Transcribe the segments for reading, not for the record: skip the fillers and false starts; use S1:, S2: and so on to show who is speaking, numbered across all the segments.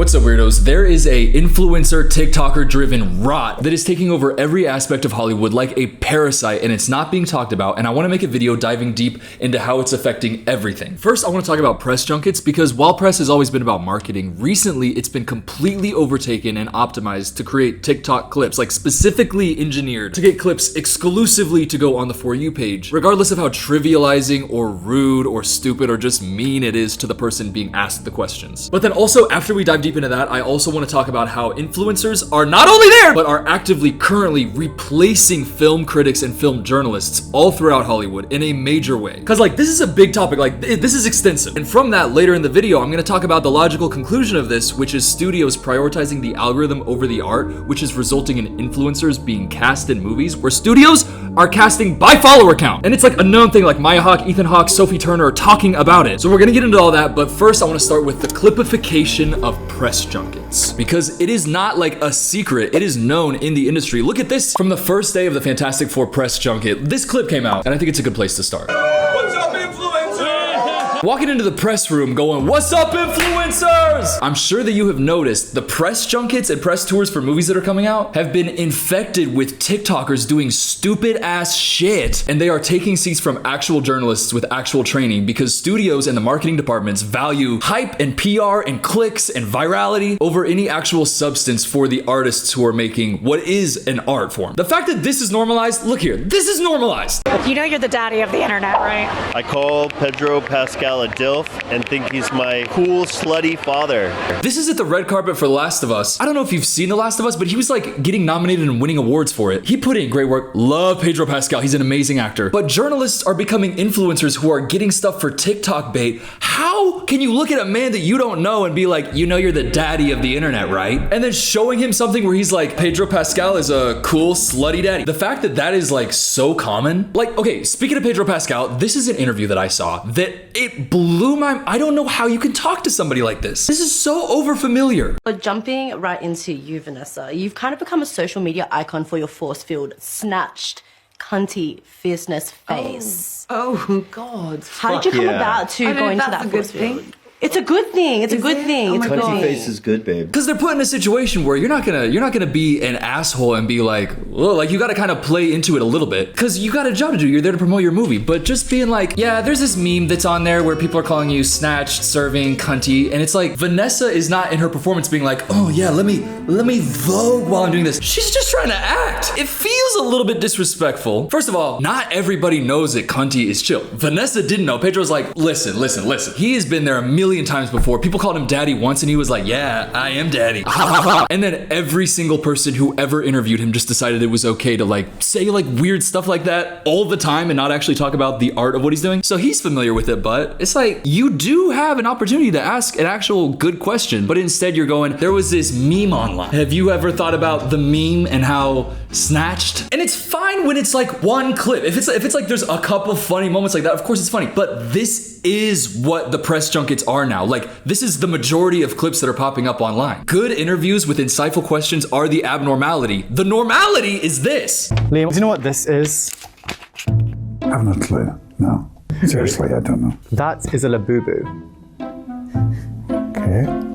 S1: What's up, weirdos? There is a influencer, TikToker driven rot that is taking over every aspect of Hollywood like a parasite, and it's not being talked about, and I want to make a video diving deep into how it's affecting everything. First, I want to talk about press junkets, because while press has always been about marketing, recently it's been completely overtaken and optimized to create TikTok clips, like specifically engineered to get clips exclusively to go on the For You page, regardless of how trivializing or rude or stupid or just mean it is to the person being asked the questions. But then also, after we dive deep into that, I also want to talk about how influencers are not only there, but are actively currently replacing film critics and film journalists all throughout Hollywood in a major way. Cause like, this is a big topic, like this is extensive. And from that, later in the video, I'm gonna talk about the logical conclusion of this, which is studios prioritizing the algorithm over the art, which is resulting in influencers being cast in movies where studios are casting by follower count. And it's like a known thing, like Maya Hawke, Ethan Hawke, Sophie Turner are talking about it. So we're gonna get into all that, but first I wanna start with the clipification of press junkets, because it is not like a secret, it is known in the industry. Look at this from the first day of the Fantastic Four press junket. This clip came out, and I think it's a good place to start.
S2: What's up, influencer?
S1: Walking into the press room going, "What's up, influencers?" I'm sure that you have noticed the press junkets and press tours for movies that are coming out have been infected with TikTokers doing stupid ass shit, and they are taking seats from actual journalists with actual training, because studios and the marketing departments value hype and PR and clicks and virality over any actual substance for the artists who are making what is an art form. The fact that this is normalized, look here, this is normalized.
S3: You know you're the daddy of the internet, right?
S4: I call Pedro Pascal a DILF and think he's my cool, slutty father.
S1: This is at the red carpet for The Last of Us. I don't know if you've seen The Last of Us, but he was like getting nominated and winning awards for it. He put in great work. Love Pedro Pascal. He's an amazing actor. But journalists are becoming influencers who are getting stuff for TikTok bait. How can you look at a man that you don't know and be like, you know you're the daddy of the internet, right? And then showing him something where he's like, Pedro Pascal is a cool, slutty daddy. The fact that that is like so common. Like, okay, speaking of Pedro Pascal, this is an interview that I saw that it blew my, I don't know how you can talk to somebody like this. This is so overfamiliar.
S5: But jumping right into you, Vanessa, you've kind of become a social media icon for your force-filled, snatched, cunty, fierceness face.
S6: Oh God.
S5: How did you come about to go into that force field? It's a good thing. It's a good thing.
S6: Oh my
S5: It's a good
S6: God.
S4: Cunty
S5: thing.
S4: face is good, babe.
S1: Because they're put in a situation where you're not gonna be an asshole and be like, well, like you gotta kind of play into it a little bit, because you got a job to do. You're there to promote your movie. But just being like, yeah, there's this meme that's on there where people are calling you snatched, serving, cunty, and it's like Vanessa is not in her performance being like, oh yeah, let me vogue while I'm doing this. She's just trying to act. It feels a little bit disrespectful. First of all, not everybody knows that cunty is chill. Vanessa didn't know. Pedro's like, listen. He has been there a million times before. People called him daddy once and he was like, yeah, I am daddy. And then every single person who ever interviewed him just decided it was okay to like say like weird stuff like that all the time and not actually talk about the art of what he's doing. So he's familiar with it, but it's like, you do have an opportunity to ask an actual good question, but instead you're going, there was this meme online. Have you ever thought about the meme and how snatched? And it's fine when it's like one clip. If it's like there's a couple funny moments like that, of course it's funny, but this is what the press junkets are now. Like, this is the majority of clips that are popping up online. Good interviews with insightful questions are the abnormality. The normality is this.
S7: Liam, do you know what this is?
S8: I have no clue. No. Seriously, I don't know.
S7: That is a labubu.
S8: Okay.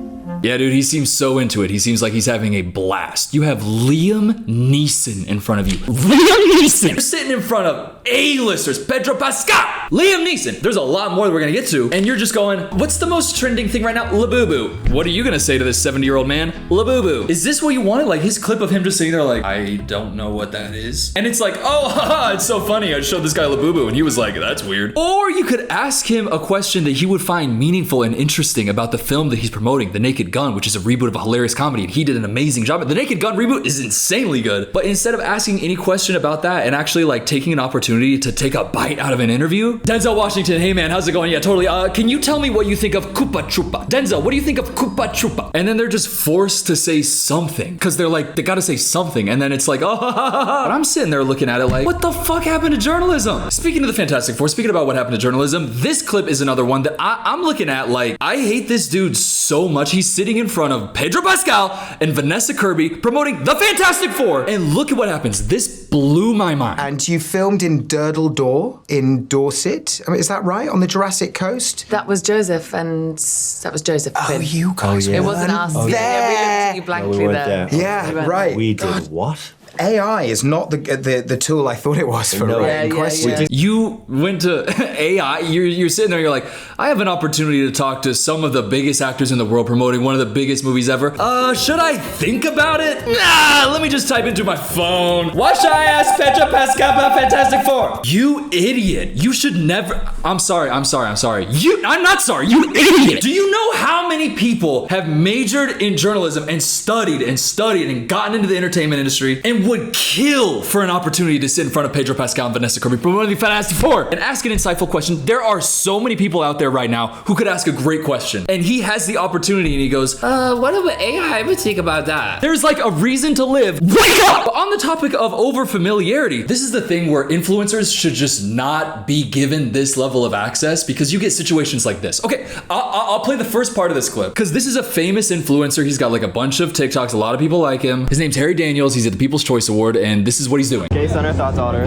S1: Yeah, dude, he seems so into it. He seems like he's having a blast. You have Liam Neeson in front of you. Liam Neeson! You're sitting in front of A-listers, Pedro Pascal! Liam Neeson! There's a lot more that we're gonna get to, and you're just going, what's the most trending thing right now? Labubu. What are you gonna say to this 70-year-old man? Labubu. Is this what you wanted? Like his clip of him just sitting there like, I don't know what that is. And it's like, oh, haha, it's so funny. I showed this guy Labubu, and he was like, that's weird. Or you could ask him a question that he would find meaningful and interesting about the film that he's promoting, The Naked Gun, which is a reboot of a hilarious comedy, and he did an amazing job. The Naked Gun reboot is insanely good. But instead of asking any question about that and actually like taking an opportunity to take a bite out of an interview, Denzel Washington, hey man, how's it going? Yeah, totally. Can you tell me what you think of Koopa Troopa? Denzel, what do you think of Koopa Troopa? And then they're just forced to say something, because they're like, they gotta say something, and then it's like, oh, ha, ha, ha, ha. And I'm sitting there looking at it like, what the fuck happened to journalism? Speaking of the Fantastic Four, speaking about what happened to journalism, this clip is another one that I'm looking at like, I hate this dude so much. He's sitting in front of Pedro Pascal and Vanessa Kirby promoting The Fantastic Four. And look at what happens. This blew my mind.
S6: And you filmed in Durdle Door in Dorset. I mean, is that right? On the Jurassic Coast?
S9: That was Joseph, and that was Joseph.
S6: Oh, you guys
S9: It wasn't us.
S6: weren't
S9: Yeah, we looked at
S6: there.
S9: you blankly there.
S6: Yeah,
S9: We weren't
S6: right.
S4: We did what?
S6: AI is not the tool I thought it was for
S4: No.
S6: writing
S9: Yeah,
S6: questions.
S9: yeah.
S1: You went to AI, you're sitting there, you're like, I have an opportunity to talk to some of the biggest actors in the world promoting one of the biggest movies ever. Should I think about it? Nah, let me just type into my phone. What should I ask Pedro Pascal about Fantastic Four? You idiot. You should never. I'm sorry. I'm not sorry. You idiot. Do you know how many people have majored in journalism and studied and gotten into the entertainment industry and would kill for an opportunity to sit in front of Pedro Pascal and Vanessa Kirby promoting the Fantastic Four and ask an insightful question? There are so many people out there right now who could ask a great question. And he has the opportunity and he goes, what about AI would think about that? There's like a reason to live. Wake up! But on the topic of over familiarity, this is the thing where influencers should just not be given this level of access because you get situations like this. Okay, I'll play the first part of this clip because this is a famous influencer. He's got like a bunch of TikToks. A lot of people like him. His name's Harry Daniels. He's at the People's Choice Award and this is what he's doing.
S10: Gay son or thought daughter?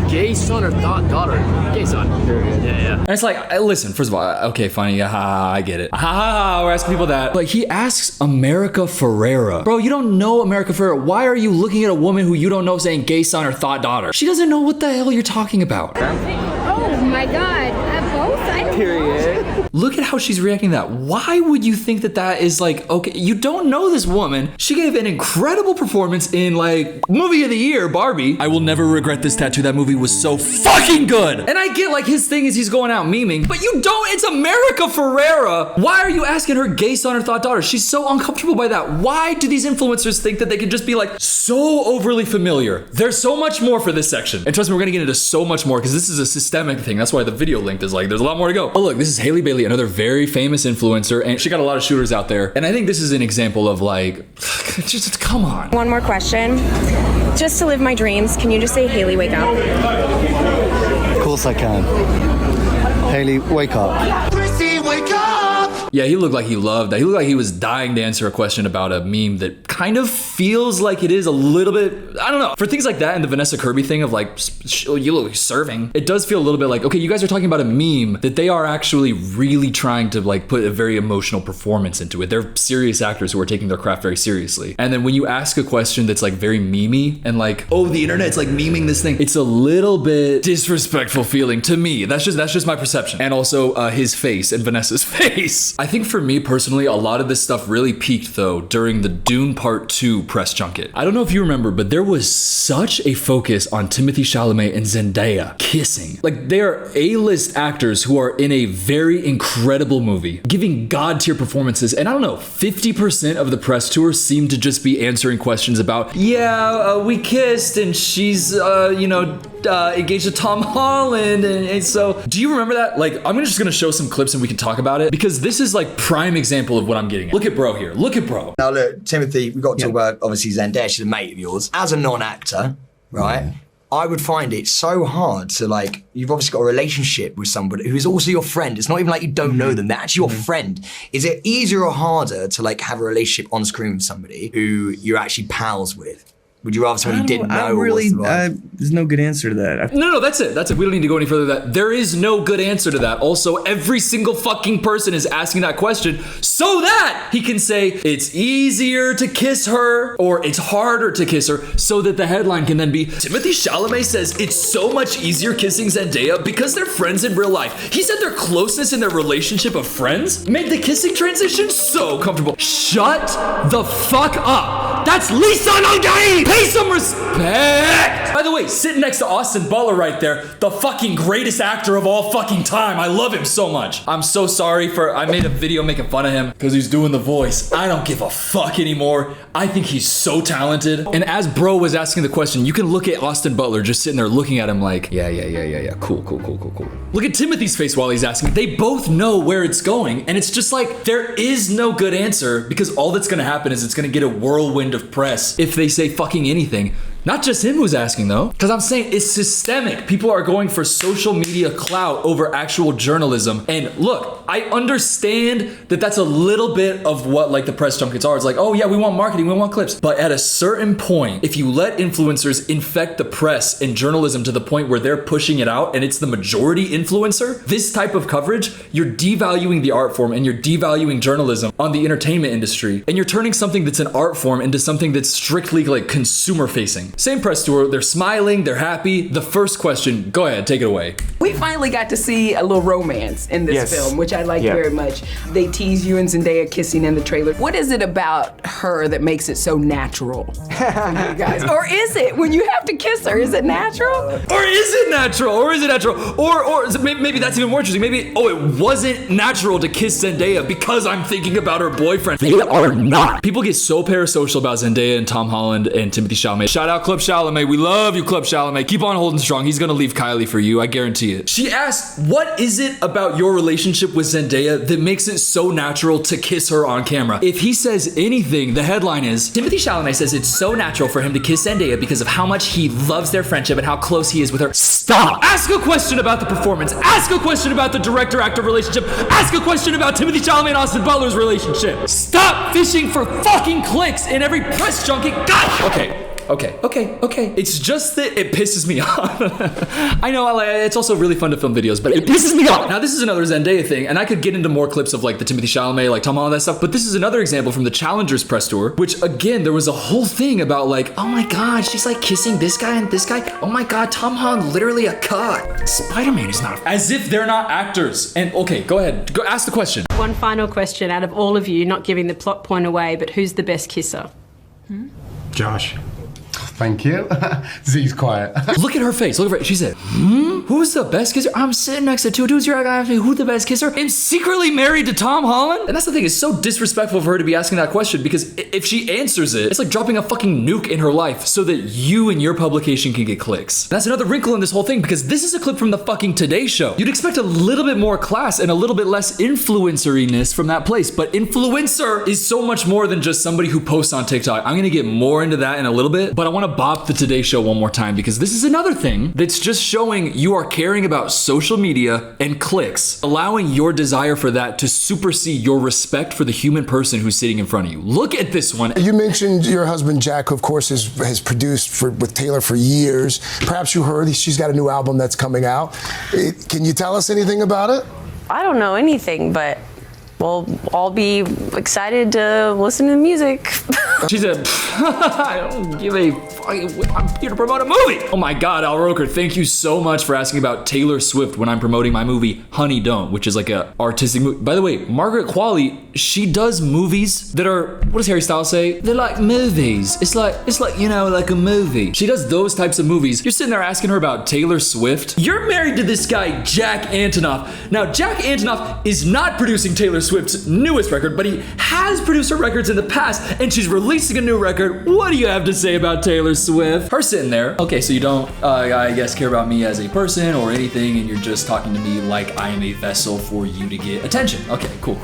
S10: Gay son or thought daughter? Gay son. Yeah.
S1: And it's like, listen, first of all, okay, funny, I get it. We're asking people that. But he asks America Ferrera. Bro, you don't know America Ferrera. Why are you looking at a woman who you don't know saying gay son or thought daughter? She doesn't know what the hell you're talking about.
S11: Oh my god, both?
S10: Period.
S1: Look at how she's reacting to that. Why would you think that that is like, okay, you don't know this woman. She gave an incredible performance in like movie of the year, Barbie. I will never regret this tattoo. That movie was so fucking good. And I get like his thing is he's going out memeing, but you don't, it's America Ferrera. Why are you asking her gay son or thought daughter? She's so uncomfortable by that. Why do these influencers think that they can just be like so overly familiar? There's so much more for this section. And trust me, we're gonna get into so much more because this is a systemic thing. That's why the video linked is like, there's a lot more to go. But look, this is Haley Bailey, another very famous influencer, and she got a lot of shooters out there. And I think this is an example of like, just come on.
S11: One more question. Just to live my dreams, can you just say, Haley, wake up?
S10: Of course I can. Haley, wake up.
S1: Yeah, he looked like he loved that. He looked like he was dying to answer a question about a meme that kind of feels like it is a little bit, I don't know. For things like that and the Vanessa Kirby thing of like, you look like serving, it does feel a little bit like, okay, you guys are talking about a meme that they are actually really trying to like put a very emotional performance into it. They're serious actors who are taking their craft very seriously. And then when you ask a question that's like very memey and like, oh, the internet's like memeing this thing, it's a little bit disrespectful feeling to me. That's just my perception. And also his face and Vanessa's face. I think for me personally, a lot of this stuff really peaked though during the Dune Part 2 press junket. I don't know if you remember, but there was such a focus on Timothée Chalamet and Zendaya kissing. Like they are A-list actors who are in a very incredible movie, giving god tier performances. And I don't know, 50% of the press tour seemed to just be answering questions about, we kissed and she's, engaged to Tom Holland. And so, do you remember that? Like, I'm just gonna show some clips and we can talk about it because this is like prime example of what I'm getting at. Look at bro here. Look at bro.
S12: Now look, Timothy, we've got to talk about obviously Zendaya. She's a mate of yours. As a non-actor, right? I would find it so hard to like, you've obviously got a relationship with somebody who is also your friend. It's not even like you don't know them, they're actually your friend. Is it easier or harder to like have a relationship on screen with somebody who you're actually pals with? Would you rather someone you didn't know?
S13: There's no good answer to that.
S1: No, that's it. We don't need to go any further than that. There is no good answer to that. Also, every single fucking person is asking that question so that he can say it's easier to kiss her or it's harder to kiss her, so that the headline can then be, Timothée Chalamet says it's so much easier kissing Zendaya because they're friends in real life. He said their closeness in their relationship of friends made the kissing transition so comfortable. Shut the fuck up. That's Lisa Nungahi. Pay some respect! By the way, sitting next to Austin Butler right there, the fucking greatest actor of all fucking time. I love him so much. I'm so sorry I made a video making fun of him because he's doing the voice. I don't give a fuck anymore. I think he's so talented. And as bro was asking the question, you can look at Austin Butler just sitting there looking at him like, yeah. Cool. Look at Timothy's face while he's asking. They both know where it's going. And it's just like, there is no good answer because all that's gonna happen is it's gonna get a whirlwind of press if they say fucking anything. Not just him who's asking though, because I'm saying it's systemic. People are going for social media clout over actual journalism. And look, I understand that that's a little bit of what like the press junkets are. It's like, oh yeah, we want marketing, we want clips. But at a certain point, if you let influencers infect the press and journalism to the point where they're pushing it out and it's the majority influencer, this type of coverage, you're devaluing the art form and you're devaluing journalism on the entertainment industry. And you're turning something that's an art form into something that's strictly like consumer facing. Same press tour, they're smiling, they're happy. The first question, go ahead, take it away.
S14: We finally got to see a little romance in this film, which I like very much. They tease you and Zendaya kissing in the trailer. What is it about her that makes it so natural? You guys? Or is it? When you have to kiss her, is it natural?
S1: Or is it natural? Or is it natural? Or maybe that's even more interesting. Maybe, oh, it wasn't natural to kiss Zendaya because I'm thinking about her boyfriend. They are not. People get so parasocial about Zendaya and Tom Holland and Timothée Chalamet. Shout out Club Chalamet. We love you, Club Chalamet. Keep on holding strong. He's gonna leave Kylie for you. I guarantee it. She asked, what is it about your relationship with Zendaya that makes it so natural to kiss her on camera? If he says anything, the headline is, Timothée Chalamet says it's so natural for him to kiss Zendaya because of how much he loves their friendship and how close he is with her. Stop! Ask a question about the performance. Ask a question about the director-actor relationship. Ask a question about Timothée Chalamet and Austin Butler's relationship. Stop fishing for fucking clicks in every press junket. God! Okay. It's just that it pisses me off. I know, it's also really fun to film videos, but it pisses me off. Now, this is another Zendaya thing, and I could get into more clips of like the Timothée Chalamet, like Tom Holland, that stuff, but this is another example from the Challengers press tour, which again, there was a whole thing about like, oh my God, she's like kissing this guy and this guy. Oh my God, Tom Holland, literally a cuck. Spider-Man is not. As if they're not actors. And okay, go ahead, go ask the question.
S15: One final question out of all of you, not giving the plot point away, but who's the best kisser?
S8: Josh. Thank you. Z's quiet.
S1: Look at her face. Look at her. She said, who's the best kisser? I'm sitting next to two dudes. You're asking me who's the best kisser? I'm secretly married to Tom Holland? And that's the thing. It's so disrespectful for her to be asking that question because if she answers it, it's like dropping a fucking nuke in her life so that you and your publication can get clicks. That's another wrinkle in this whole thing because this is a clip from the fucking Today Show. You'd expect a little bit more class and a little bit less influencer-iness from that place, but influencer is so much more than just somebody who posts on TikTok. I'm gonna get more into that in a little bit, but I wanna bop the Today Show one more time because this is another thing that's just showing you are caring about social media and clicks, allowing your desire for that to supersede your respect for the human person who's sitting in front of you. Look at this one.
S16: You mentioned your husband Jack, who of course has produced with Taylor for years. Perhaps you heard she's got a new album that's coming out. Can you tell us anything about it?
S11: I don't know anything, but we'll all be excited to listen to the music.
S1: She said, I don't give a fucking, I'm here to promote a movie. Oh my God, Al Roker, thank you so much for asking about Taylor Swift when I'm promoting my movie Honey Don't, which is like a artistic movie. By the way, Margaret Qualley, she does movies that are, what does Harry Styles say? They're like movies. It's like, you know, like a movie. She does those types of movies. You're sitting there asking her about Taylor Swift. You're married to this guy, Jack Antonoff. Now, Jack Antonoff is not producing Taylor Swift's newest record, but he has produced her records in the past, and she's releasing a new record. What do you have to say about Taylor Swift? Her sitting there. Okay, so you don't, I guess, care about me as a person or anything, and you're just talking to me like I am a vessel for you to get attention. Okay, cool.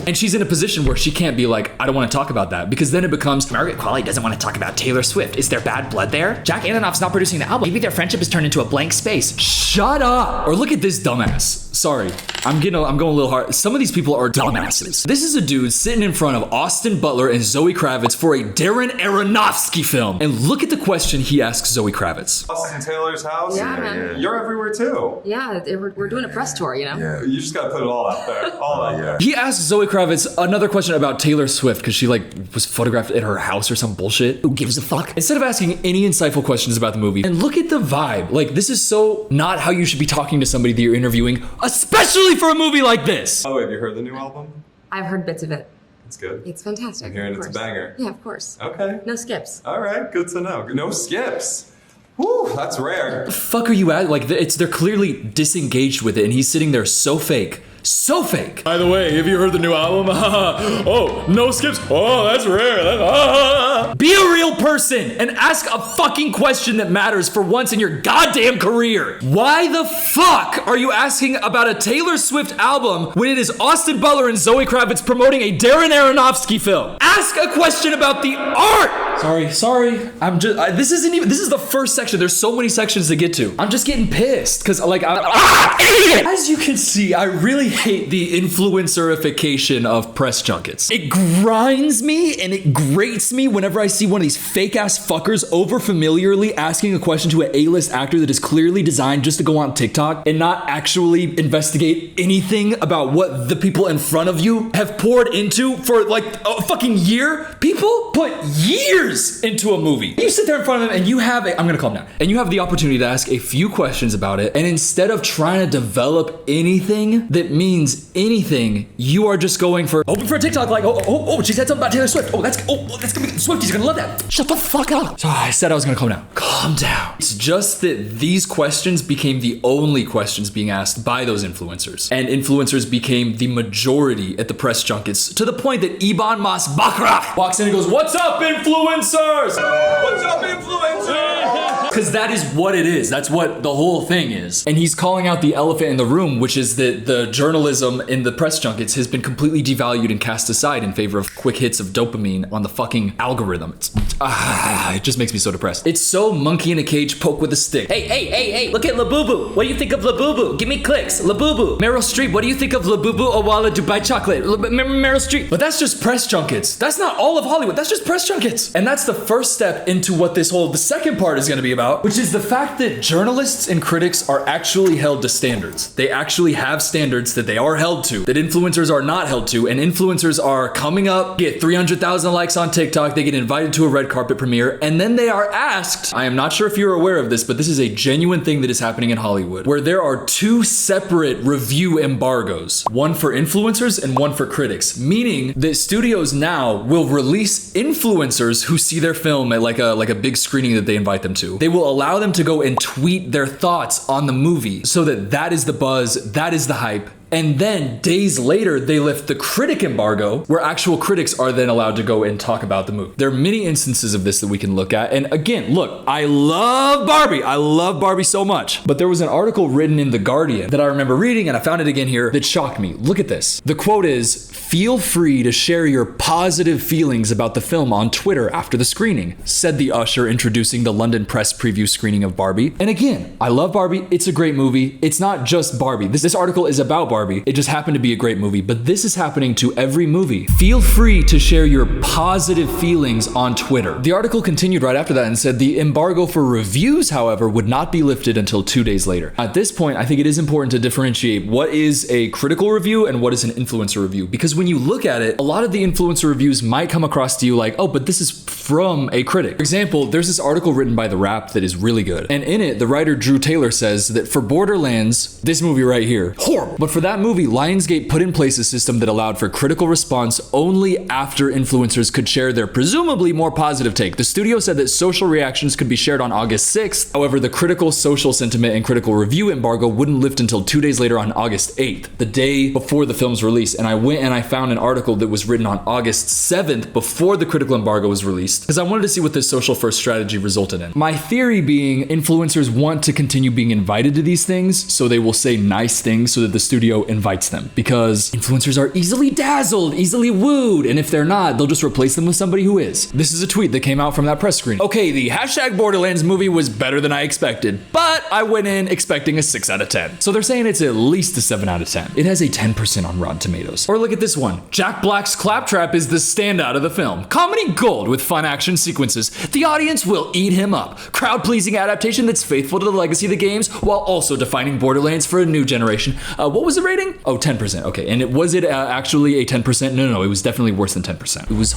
S1: And she's in a position where she can't be like, I don't want to talk about that, because then it becomes, Margaret Qualley doesn't want to talk about Taylor Swift. Is there bad blood there? Jack Antonoff's not producing the album. Maybe their friendship has turned into a blank space. Shut up! Or look at this dumbass. Sorry, I'm going a little hard. Some of these people are dumbasses. This is a dude sitting in front of Austin Butler and Zoe Kravitz for a Darren Aronofsky film. And look at the question he asks Zoe Kravitz.
S2: Austin Taylor's house?
S9: Yeah, man.
S2: You're everywhere too.
S9: Yeah, we're doing a press tour, you know?
S2: Yeah. You just gotta put it all out there. All out there.
S1: He asks Zoe Kravitz another question about Taylor Swift because she like was photographed at her house or some bullshit. Who gives a fuck? Instead of asking any insightful questions about the movie. And look at the vibe. Like, this is so not how you should be talking to somebody that you're interviewing, especially for a movie like this.
S2: Oh, have you heard the new album?
S9: I've heard bits of it.
S2: It's good.
S9: It's fantastic.
S2: I'm hearing it's a banger.
S9: Yeah, of course.
S2: Okay.
S9: No skips.
S2: All right, good to know. No skips. Whew, that's rare.
S1: The fuck are you at? Like, they're clearly disengaged with it, and he's sitting there so fake. So fake. By the way, have you heard the new album? Oh, no skips. Oh, that's rare. Be a real person and ask a fucking question that matters for once in your goddamn career. Why the fuck are you asking about a Taylor Swift album when it is Austin Butler and Zoe Kravitz promoting a Darren Aronofsky film? Ask a question about the art. Sorry. This is the first section. There's so many sections to get to. I'm just getting pissed because as you can see, I really hate the influencerification of press junkets. It grinds me and it grates me whenever I see one of these fake ass fuckers over familiarly asking a question to an A-list actor that is clearly designed just to go on TikTok and not actually investigate anything about what the people in front of you have poured into for like a fucking year. People put years into a movie. You sit there in front of them and you have I'm gonna calm down. And you have the opportunity to ask a few questions about it, and instead of trying to develop anything that means anything, you are just going for open for a TikTok like, oh, she said something about Taylor Swift. That's gonna be Swifties are gonna love that. Shut the fuck up. So I said I was gonna calm down. Calm down. It's just that these questions became the only questions being asked by those influencers, and influencers became the majority at the press junkets, to the point that Ibn Mas Bakrah walks in and goes, "What's up, influencers? What's up, influencers?" Because that is what it is. That's what the whole thing is. And he's calling out the elephant in the room, which is that the journalism in the press junkets has been completely devalued and cast aside in favor of quick hits of dopamine on the fucking algorithm. It just makes me so depressed. It's so monkey in a cage, poke with a stick. Hey, look at Labubu. What do you think of Labubu? Give me clicks. Labubu. Meryl Streep, what do you think of Labubu Awala Dubai Chocolate? Meryl Streep. But that's just press junkets. That's not all of Hollywood. That's just press junkets. And that's the first step into what the second part is going to be about, which is the fact that journalists and critics are actually held to standards. They actually have standards that they are held to, that influencers are not held to, and influencers are coming up, get 300,000 likes on TikTok, they get invited to a red carpet premiere, and then they are asked, I am not sure if you're aware of this, but this is a genuine thing that is happening in Hollywood, where there are two separate review embargoes, one for influencers and one for critics, meaning that studios now will release influencers who see their film at like a big screening that they invite them to. They will allow them to go and tweet their thoughts on the movie so that is the buzz, that is the hype. And then days later, they lift the critic embargo, where actual critics are then allowed to go and talk about the movie. There are many instances of this that we can look at. And again, look, I love Barbie. I love Barbie so much. But there was an article written in The Guardian that I remember reading, and I found it again here, that shocked me. Look at this. The quote is, "Feel free to share your positive feelings about the film on Twitter after the screening," said the usher introducing the London press preview screening of Barbie. And again, I love Barbie. It's a great movie. It's not just Barbie. This article is about Barbie. It just happened to be a great movie, but this is happening to every movie. Feel free to share your positive feelings on Twitter. The article continued right after that and said the embargo for reviews, however, would not be lifted until 2 days later. At this point, I think it is important to differentiate what is a critical review and what is an influencer review, because when you look at it, a lot of the influencer reviews might come across to you like, oh, but this is from a critic. For example, there's this article written by The Wrap that is really good, and in it, the writer Drew Taylor says that for Borderlands, this movie right here, horrible, but for that movie, Lionsgate put in place a system that allowed for critical response only after influencers could share their presumably more positive take. The studio said that social reactions could be shared on August 6th. However, the critical social sentiment and critical review embargo wouldn't lift until 2 days later on August 8th, the day before the film's release. And I went and I found an article that was written on August 7th before the critical embargo was released, because I wanted to see what this social first strategy resulted in. My theory being influencers want to continue being invited to these things, so they will say nice things so that the studio invites them, because influencers are easily dazzled, easily wooed, and if they're not, they'll just replace them with somebody who is. This is a tweet that came out from that press screening. Okay, the hashtag Borderlands movie was better than I expected, but I went in expecting a 6 out of 10. So they're saying it's at least a 7 out of 10. It has a 10% on Rotten Tomatoes. Or look at this one. Jack Black's Claptrap is the standout of the film. Comedy gold with fun action sequences. The audience will eat him up. Crowd-pleasing adaptation that's faithful to the legacy of the games while also defining Borderlands for a new generation. What was the rating? Oh, 10%. Okay, and was it actually a 10%? No, it was definitely worse than 10%. It was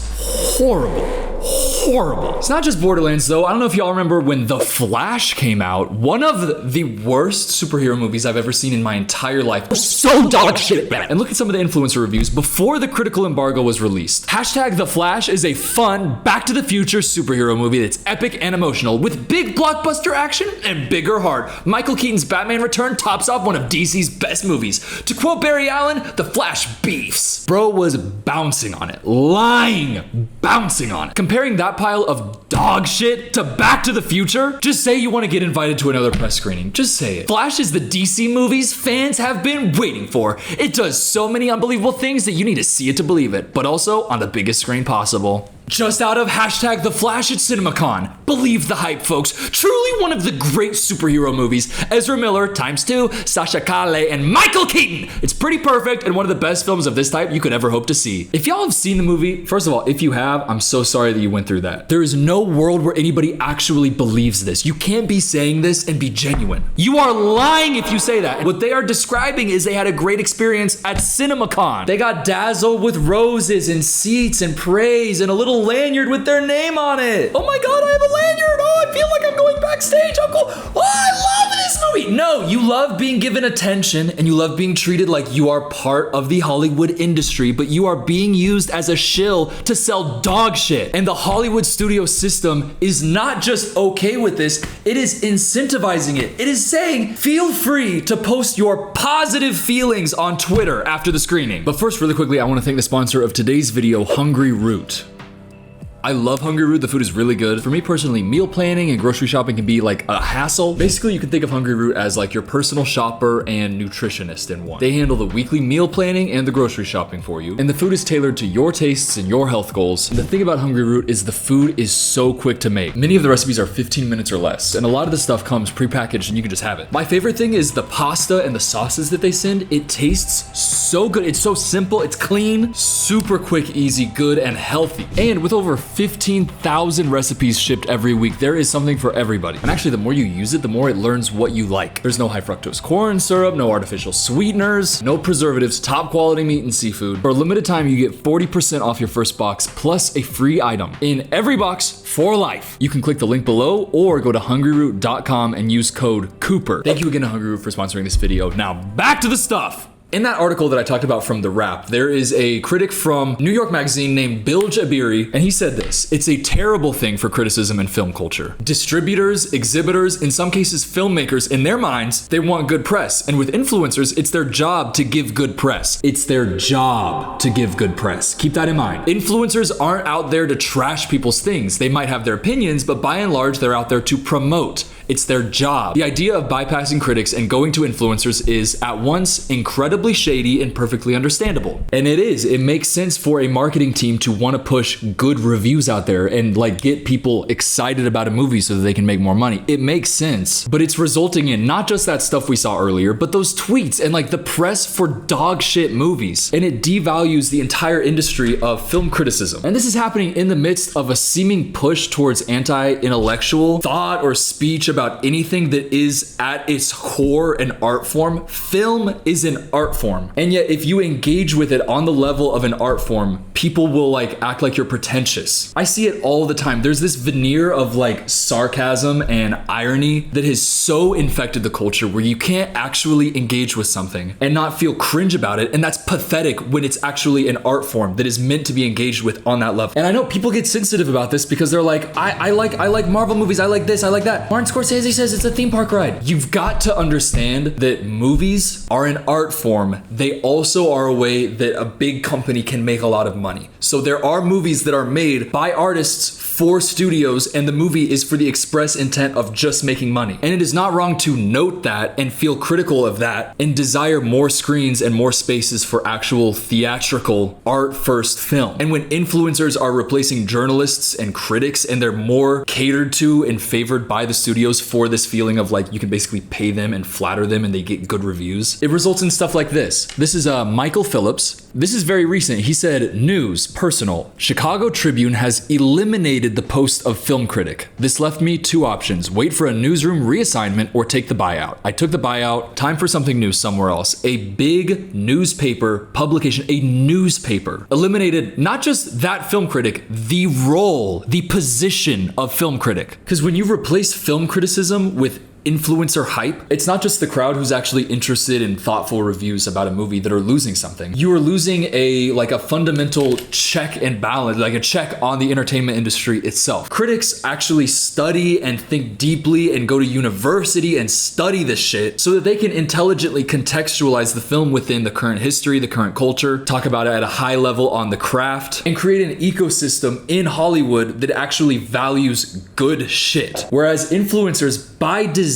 S1: horrible. horrible. It's not just Borderlands though. I don't know if y'all remember when The Flash came out. One of the worst superhero movies I've ever seen in my entire life. So dog shit bad. And look at some of the influencer reviews before the critical embargo was released. Hashtag The Flash is a fun, Back to the Future superhero movie that's epic and emotional with big blockbuster action and bigger heart. Michael Keaton's Batman Return tops off one of DC's best movies. To quote Barry Allen, The Flash beefs. Bro was bouncing on it. Lying. Bouncing on it. Comparing that pile of dog shit to Back to the Future? Just say you want to get invited to another press screening. Just say it. Flash is the DC movies fans have been waiting for. It does so many unbelievable things that you need to see it to believe it, but also on the biggest screen possible. Just out of hashtag The Flash at CinemaCon. Believe the hype, folks. Truly one of the great superhero movies. Ezra Miller ×2, Sasha Calle, and Michael Keaton. It's pretty perfect and one of the best films of this type you could ever hope to see. If y'all have seen the movie, first of all, if you have, I'm so sorry that you went through that. There is no world where anybody actually believes this. You can't be saying this and be genuine. You are lying if you say that. What they are describing is they had a great experience at CinemaCon. They got dazzled with roses and seats and praise and a little lanyard with their name on it. Oh my God, I have a lanyard. Oh, I feel like I'm going backstage. I'm cool. Oh, I love this movie. No, you love being given attention and you love being treated like you are part of the Hollywood industry, but you are being used as a shill to sell dog shit. And the Hollywood studio system is not just okay with this, it is incentivizing it. It is saying, feel free to post your positive feelings on Twitter after the screening. But first, really quickly, I want to thank the sponsor of today's video, Hungry Root. I love Hungry Root. The food is really good. For me personally, meal planning and grocery shopping can be like a hassle. Basically, you can think of Hungry Root as like your personal shopper and nutritionist in one. They handle the weekly meal planning and the grocery shopping for you. And the food is tailored to your tastes and your health goals. And the thing about Hungry Root is the food is so quick to make. Many of the recipes are 15 minutes or less. And a lot of the stuff comes prepackaged and you can just have it. My favorite thing is the pasta and the sauces that they send. It tastes so good. It's so simple. It's clean, super quick, easy, good, and healthy. And with over 15,000 recipes shipped every week, there is something for everybody. And actually, the more you use it, the more it learns what you like. There's no high fructose corn syrup, no artificial sweeteners, no preservatives, top quality meat and seafood. For a limited time, you get 40% off your first box plus a free item in every box for life. You can click the link below or go to hungryroot.com and use code Cooper. Thank you again to Hungry Root for sponsoring this video. Now back to the stuff. In that article that I talked about from The Wrap, there is a critic from New York Magazine named Bill Jabiri, and he said this: it's a terrible thing for criticism in film culture. Distributors, exhibitors, in some cases filmmakers, in their minds, they want good press. And with influencers, it's their job to give good press. It's their job to give good press. Keep that in mind. Influencers aren't out there to trash people's things. They might have their opinions, but by and large, they're out there to promote. It's their job. The idea of bypassing critics and going to influencers is at once incredibly shady and perfectly understandable. And it is. It makes sense for a marketing team to want to push good reviews out there and like get people excited about a movie so that they can make more money. It makes sense, but it's resulting in not just that stuff we saw earlier, but those tweets and like the press for dog shit movies. And it devalues the entire industry of film criticism. And this is happening in the midst of a seeming push towards anti-intellectual thought or speech about anything that is at its core an art form. Film is an art form. And yet if you engage with it on the level of an art form, people will like act like you're pretentious. I see it all the time. There's this veneer of like sarcasm and irony that has so infected the culture where you can't actually engage with something and not feel cringe about it. And that's pathetic when it's actually an art form that is meant to be engaged with on that level. And I know people get sensitive about this because they're like, I like Marvel movies. I like this. I like that. Martin Scorsese says it's a theme park ride. You've got to understand that movies are an art form. They also are a way that a big company can make a lot of money. So there are movies that are made by artists for studios, and the movie is for the express intent of just making money. And it is not wrong to note that and feel critical of that and desire more screens and more spaces for actual theatrical art first film. And when influencers are replacing journalists and critics and they're more catered to and favored by the studios for this feeling of like you can basically pay them and flatter them and they get good reviews, it results in stuff like this. This is Michael Phillips. This is very recent. He said, news, personal. Chicago Tribune has eliminated the post of film critic. This left me two options. Wait for a newsroom reassignment or take the buyout. I took the buyout. Time for something new somewhere else. A big newspaper publication, a newspaper, eliminated not just that film critic, the role, the position of film critic. Because when you replace film criticism with influencer hype, it's not just the crowd who's actually interested in thoughtful reviews about a movie that are losing something. You are losing a fundamental check and balance, like a check on the entertainment industry itself. Critics actually study and think deeply and go to university and study this shit so that they can intelligently contextualize the film within the current history, the current culture, talk about it at a high level on the craft, and create an ecosystem in Hollywood that actually values good shit. Whereas influencers, by design,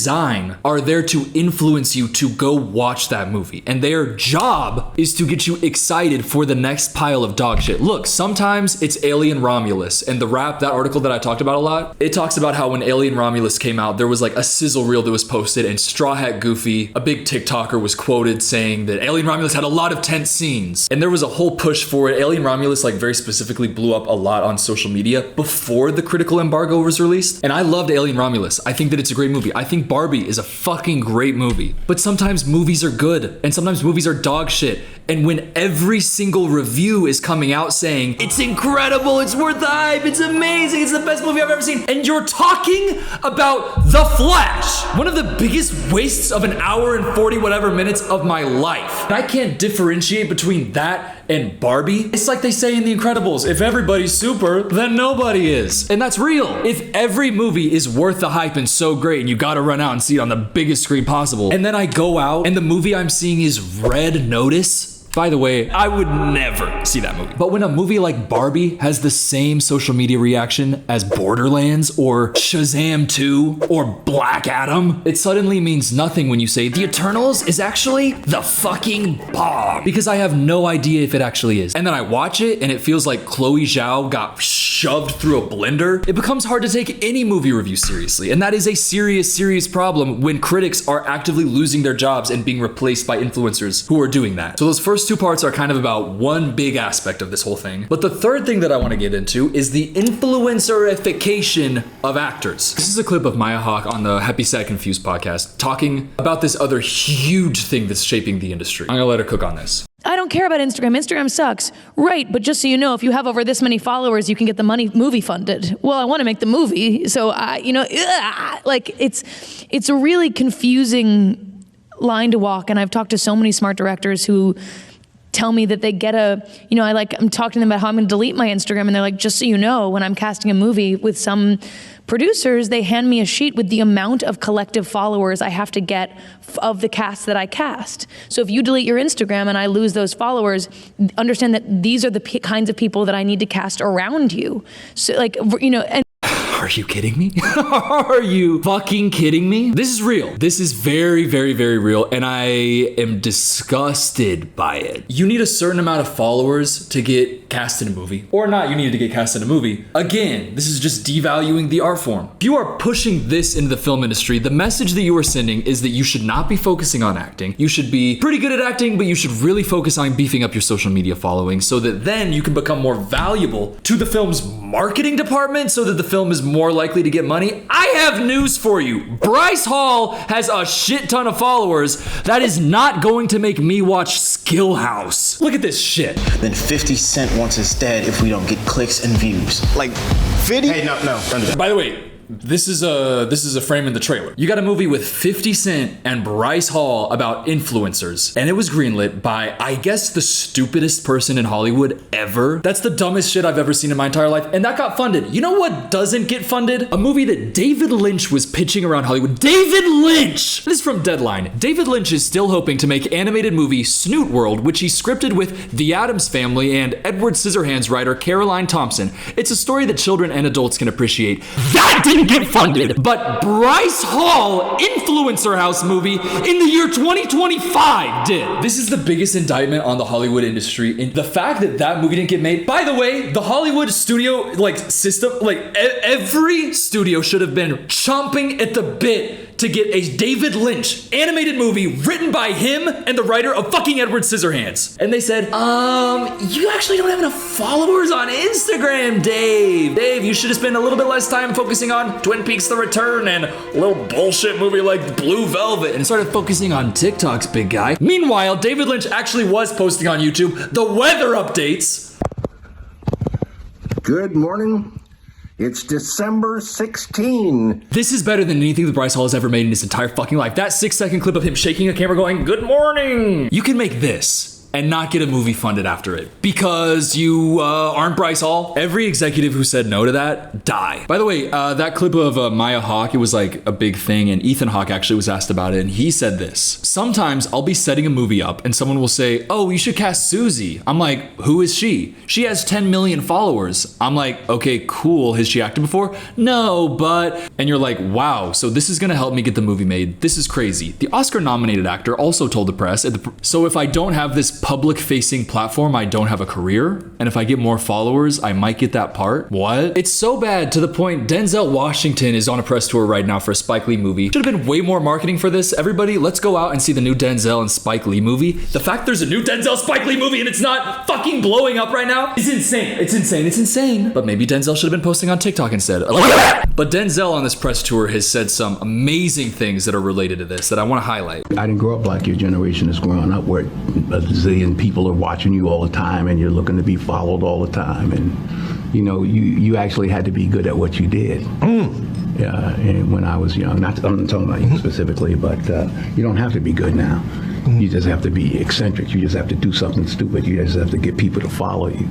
S1: are there to influence you to go watch that movie. And their job is to get you excited for the next pile of dog shit. Look, sometimes it's Alien Romulus. And that article that I talked about a lot, it talks about how when Alien Romulus came out, there was like a sizzle reel that was posted, and Straw Hat Goofy, a big TikToker, was quoted saying that Alien Romulus had a lot of tense scenes. And there was a whole push for it. Alien Romulus very specifically blew up a lot on social media before the critical embargo was released. And I loved Alien Romulus. I think that it's a great movie. I think Barbie is a fucking great movie. But sometimes movies are good and sometimes movies are dog shit. And when every single review is coming out saying, it's incredible, it's worth the hype, it's amazing, it's the best movie I've ever seen, and you're talking about The Flash, one of the biggest wastes of an hour and 40 whatever minutes of my life. And I can't differentiate between that and Barbie. It's like they say in The Incredibles, if everybody's super, then nobody is. And that's real. If every movie is worth the hype and so great and you gotta run out and see it on the biggest screen possible, and then I go out and the movie I'm seeing is Red Notice, by the way, I would never see that movie. But when a movie like Barbie has the same social media reaction as Borderlands or Shazam 2 or Black Adam, it suddenly means nothing when you say The Eternals is actually the fucking bomb. Because I have no idea if it actually is. And then I watch it and it feels like Chloe Zhao got shoved through a blender. It becomes hard to take any movie review seriously. And that is a serious, serious problem when critics are actively losing their jobs and being replaced by influencers who are doing that. So those first two parts are kind of about one big aspect of this whole thing. But the third thing that I want to get into is the influencerification of actors. This is a clip of Maya Hawke on the Happy Sad Confused podcast talking about this other huge thing that's shaping the industry. I'm gonna let her cook on this.
S17: I don't care about Instagram. Instagram sucks. Right, but just so you know, if you have over this many followers, you can get the movie funded. Well, I want to make the movie, so it's a really confusing line to walk. And I've talked to so many smart directors who tell me that they get I'm talking to them about how I'm going to delete my Instagram, and they're like, just so you know, when I'm casting a movie with some producers, they hand me a sheet with the amount of collective followers I have to get of the cast that I cast. So if you delete your Instagram and I lose those followers, understand that these are the kinds of people that I need to cast around you. So and
S1: are you kidding me? Are you fucking kidding me? This is real. This is very, very, very real, and I am disgusted by it. You need a certain amount of followers to get cast in a movie, or not you need to get cast in a movie. Again, this is just devaluing the art form. If you are pushing this into the film industry, the message that you are sending is that you should not be focusing on acting. You should be pretty good at acting, but you should really focus on beefing up your social media following so that then you can become more valuable to the film's marketing department so that the film is more likely to get money. I have news for you. Bryce Hall has a shit ton of followers. That is not going to make me watch Skill House. Look at this shit.
S18: Then 50 Cent wants us dead if we don't get clicks and views. Like 50? Hey, no.
S1: By the way, this is a frame in the trailer. You got a movie with 50 Cent and Bryce Hall about influencers, and it was greenlit by, I guess, the stupidest person in Hollywood ever. That's the dumbest shit I've ever seen in my entire life, and that got funded. You know what doesn't get funded? A movie that David Lynch was pitching around Hollywood. David Lynch! This is from Deadline. David Lynch is still hoping to make animated movie Snoot World, which he scripted with The Addams Family and Edward Scissorhands writer Caroline Thompson. It's a story that children and adults can appreciate. That didn't get funded, but Bryce Hall Influencer House movie in the year 2025 did. This is the biggest indictment on the Hollywood industry, and the fact that that movie didn't get made. By the way, the Hollywood studio system, every studio should have been chomping at the bit to get a David Lynch animated movie written by him and the writer of fucking Edward Scissorhands. And they said, you actually don't have enough followers on Instagram, Dave. Dave, you should have spent a little bit less time focusing on Twin Peaks The Return and a little bullshit movie like Blue Velvet and started focusing on TikToks, big guy. Meanwhile, David Lynch actually was posting on YouTube the weather updates.
S19: Good morning. It's December 16.
S1: This is better than anything that Bryce Hall has ever made in his entire fucking life. That 6-second clip of him shaking a camera going, good morning. You can make this and not get a movie funded after it because you aren't Bryce Hall. Every executive who said no to that, die. By the way, that clip of Maya Hawke, it was like a big thing, and Ethan Hawke actually was asked about it, and he said this. Sometimes I'll be setting a movie up and someone will say, oh, you should cast Susie. I'm like, who is she? She has 10 million followers. I'm like, okay, cool. Has she acted before? No, but... And you're like, wow, so this is gonna help me get the movie made. This is crazy. The Oscar-nominated actor also told the press, so if I don't have this public-facing platform, I don't have a career, and if I get more followers, I might get that part. What? It's so bad to the point Denzel Washington is on a press tour right now for a Spike Lee movie. Should have been way more marketing for this. Everybody, let's go out and see the new Denzel and Spike Lee movie. The fact there's a new Denzel Spike Lee movie and it's not fucking blowing up right now is insane. It's insane. It's insane. But maybe Denzel should have been posting on TikTok instead. But Denzel on this press tour has said some amazing things that are related to this that I want to highlight.
S19: I didn't grow up like your generation is growing up, where a zillion people are watching you all the time and you're looking to be followed all the time. And, you know, you actually had to be good at what you did. Yeah, and when I was young, I'm talking about you specifically, but you don't have to be good now. You just have to be eccentric. You just have to do something stupid. You just have to get people to follow you,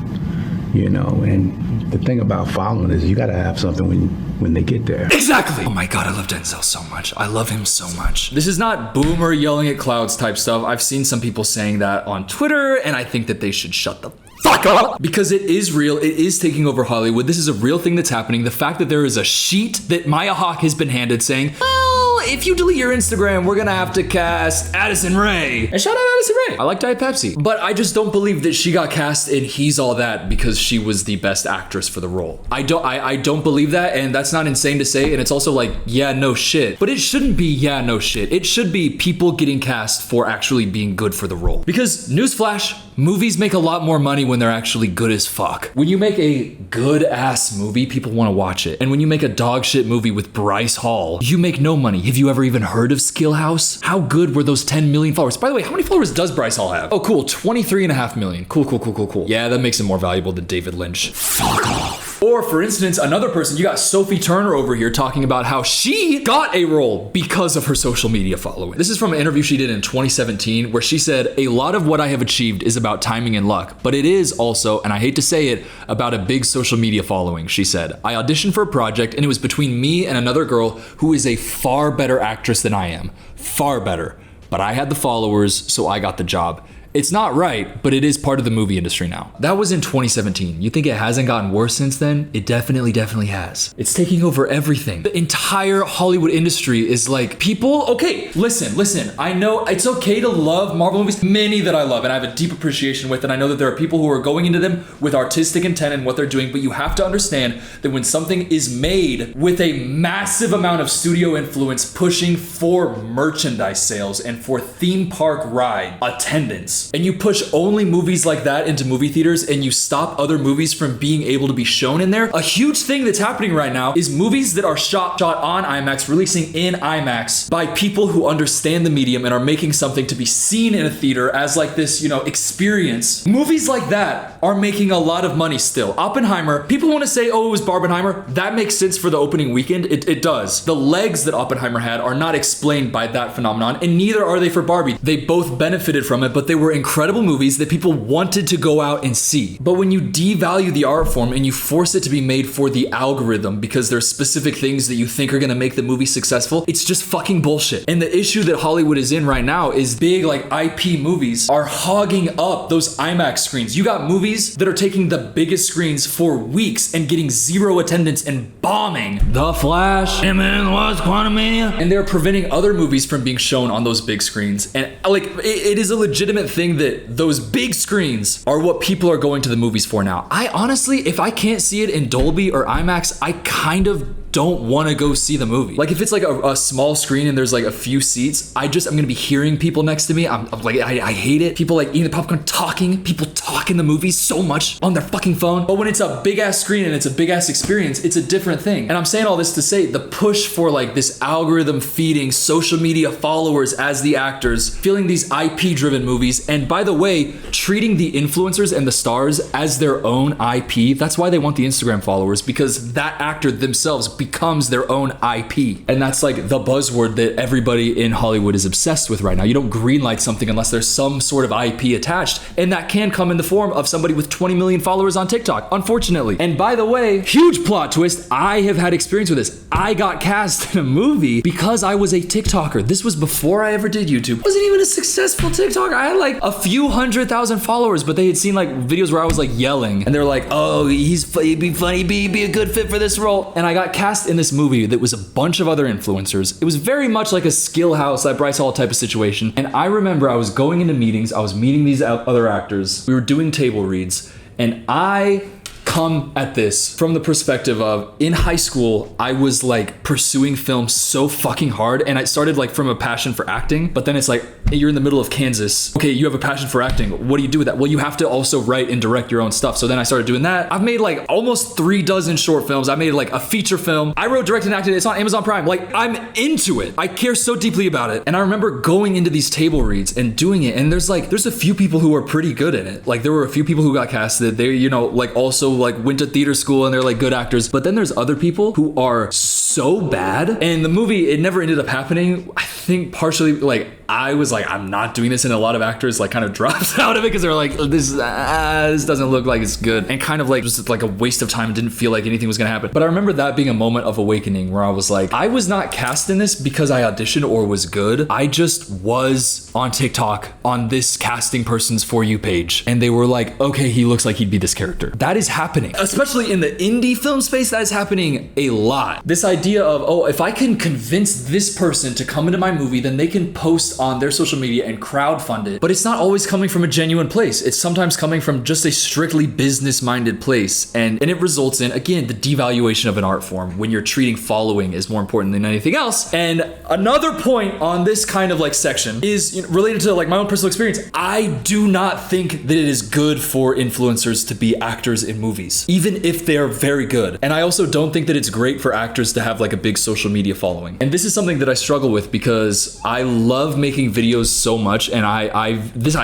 S19: you know. And the thing about following is you got to have something when they get there.
S1: Exactly. Oh my God, I love Denzel so much. I love him so much. This is not boomer yelling at clouds type stuff. I've seen some people saying that on Twitter, and I think that they should shut the fuck up, because it is real. It is taking over Hollywood. This is a real thing that's happening. The fact that there is a sheet that Maya Hawke has been handed saying, well, if you delete your Instagram, we're gonna have to cast Addison Rae. And shout out Addison Rae. I like Diet Pepsi. But I just don't believe that she got cast in He's All That because she was the best actress for the role. I don't believe that, and that's not insane to say, and it's also like, yeah, no shit. But it shouldn't be yeah, no shit. It should be people getting cast for actually being good for the role. Because, newsflash, movies make a lot more money when they're actually good as fuck. When you make a good ass movie, people want to watch it. And when you make a dog shit movie with Bryce Hall, you make no money. Have you ever even heard of Skill House? How good were those 10 million followers? By the way, how many followers does Bryce Hall have? Oh, cool, 23.5 million. Cool. Yeah, that makes him more valuable than David Lynch. Fuck off. Or for instance, another person, you got Sophie Turner over here talking about how she got a role because of her social media following. This is from an interview she did in 2017 where she said, a lot of what I have achieved is about timing and luck, but it is also, and I hate to say it, about a big social media following, she said. I auditioned for a project and it was between me and another girl who is a far better actress than I am. Far better. But I had the followers, so I got the job. It's not right, but it is part of the movie industry now. That was in 2017. You think it hasn't gotten worse since then? It definitely has. It's taking over everything. The entire Hollywood industry is like, people, okay, listen. I know it's okay to love Marvel movies, many that I love and I have a deep appreciation with, and I know that there are people who are going into them with artistic intent and what they're doing, but you have to understand that when something is made with a massive amount of studio influence pushing for merchandise sales and for theme park ride attendance, and you push only movies like that into movie theaters and you stop other movies from being able to be shown in there, a huge thing that's happening right now is movies that are shot on IMAX, releasing in IMAX by people who understand the medium and are making something to be seen in a theater as like this, you know, experience. Movies like that are making a lot of money still. Oppenheimer, people want to say, oh, it was Barbenheimer. That makes sense for the opening weekend. It does. The legs that Oppenheimer had are not explained by that phenomenon, and neither are they for Barbie. They both benefited from it, but they were incredible movies that people wanted to go out and see. But when you devalue the art form and you force it to be made for the algorithm because there's specific things that you think are gonna make the movie successful, it's just fucking bullshit. And the issue that Hollywood is in right now is big like IP movies are hogging up those IMAX screens. You got movies that are taking the biggest screens for weeks and getting zero attendance and bombing. The Flash, Ant-Man was Quantumania, and they're preventing other movies from being shown on those big screens. And like, it is a legitimate thing that those big screens are what people are going to the movies for now. I honestly, if I can't see it in Dolby or IMAX, I kind of don't want to go see the movie. Like if it's like a small screen and there's like a few seats, I'm gonna be hearing people next to me. I'm like, I hate it. People like eating the popcorn, talking. People talk in the movies so much on their fucking phone. But when it's a big ass screen and it's a big ass experience, it's a different thing. And I'm saying all this to say the push for like this algorithm feeding social media followers as the actors, feeling these IP driven movies. And by the way, treating the influencers and the stars as their own IP. That's why they want the Instagram followers, because that actor themselves becomes their own IP. And that's like the buzzword that everybody in Hollywood is obsessed with right now. You don't greenlight something unless there's some sort of IP attached. And that can come in the form of somebody with 20 million followers on TikTok, unfortunately. And by the way, huge plot twist, I have had experience with this. I got cast in a movie because I was a TikToker. This was before I ever did YouTube. I wasn't even a successful TikToker. I had like a few 100,000 followers, but they had seen like videos where I was like yelling and they're like, oh, he'd be funny, he'd be a good fit for this role. And I got cast in this movie that was a bunch of other influencers. It was very much like a Skill House, like Bryce Hall type of situation. And I remember I was going into meetings, I was meeting these other actors, we were doing table reads, and I come at this from the perspective of, in high school, I was like pursuing film so fucking hard, and I started like from a passion for acting, but then it's like, you're in the middle of Kansas. Okay, you have a passion for acting. What do you do with that? Well, you have to also write and direct your own stuff. So then I started doing that. I've made like almost 36 short films. I made like a feature film. I wrote, directed, and acted. It's on Amazon Prime. Like, I'm into it. I care so deeply about it. And I remember going into these table reads and doing it. And there's a few people who are pretty good in it. Like there were a few people who got casted. They, you know, like also like went to theater school and they're like good actors. But then there's other people who are so bad. And the movie, it never ended up happening. I think partially like I was like, I'm not doing this, and a lot of actors like kind of dropped out of it because they're like, this doesn't look like it's good, and kind of like just like a waste of time. Didn't feel like anything was gonna happen. But I remember that being a moment of awakening where I was like, I was not cast in this because I auditioned or was good. I just was on TikTok on this casting person's For You page, and they were like, okay, he looks like he'd be this character. That is happening, especially in the indie film space. That is happening a lot. This idea of, oh, if I can convince this person to come into my movie, then they can post on their social media and crowdfund it. But it's not always coming from a genuine place. It's sometimes coming from just a strictly business-minded place. And it results in, again, the devaluation of an art form when you're treating following as more important than anything else. And another point on this kind of like section is related to like my own personal experience. I do not think that it is good for influencers to be actors in movies, even if they're very good. And I also don't think that it's great for actors to have like a big social media following. And this is something that I struggle with because I love making videos so much, and I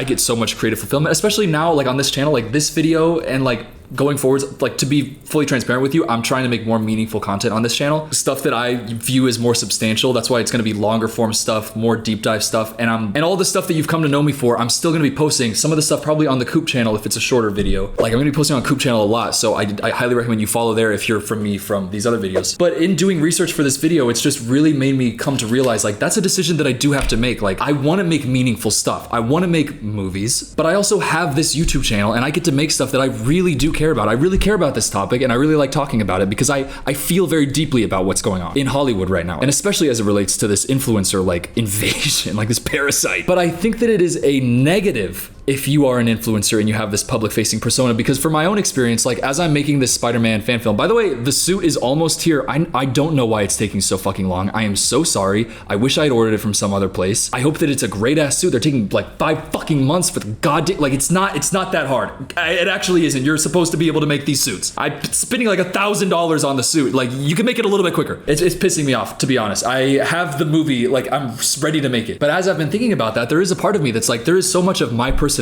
S1: get so much creative fulfillment, especially now like on this channel, like this video and like going forwards, like to be fully transparent with you, I'm trying to make more meaningful content on this channel, stuff that I view as more substantial. That's why it's going to be longer form stuff, more deep dive stuff, and all the stuff that you've come to know me for, I'm still going to be posting some of the stuff probably on the Coop channel if it's a shorter video. Like I'm going to be posting on Coop channel a lot, so I highly recommend you follow there if you're from me from these other videos. But in doing research for this video, it's just really made me come to realize like that's a decision that I do have to make. Like I want to make meaningful stuff. I want to make movies, but I also have this YouTube channel and I get to make stuff that I really do care about. I really care about this topic and I really like talking about it because I feel very deeply about what's going on in Hollywood right now, and especially as it relates to this influencer like invasion, like this parasite. But I think that it is a negative if you are an influencer and you have this public facing persona, because for my own experience, like as I'm making this Spider-Man fan film, by the way, the suit is almost here. I don't know why it's taking so fucking long. I am so sorry. I wish I had ordered it from some other place. I hope that it's a great ass suit. They're taking like 5 fucking months for the goddamn, like it's not that hard. It actually isn't. You're supposed to be able to make these suits. I'm spending like $1,000 on the suit. Like you can make it a little bit quicker. It's pissing me off, to be honest. I have the movie, like I'm ready to make it. But as I've been thinking about that, there is a part of me that's like, there is so much of my personality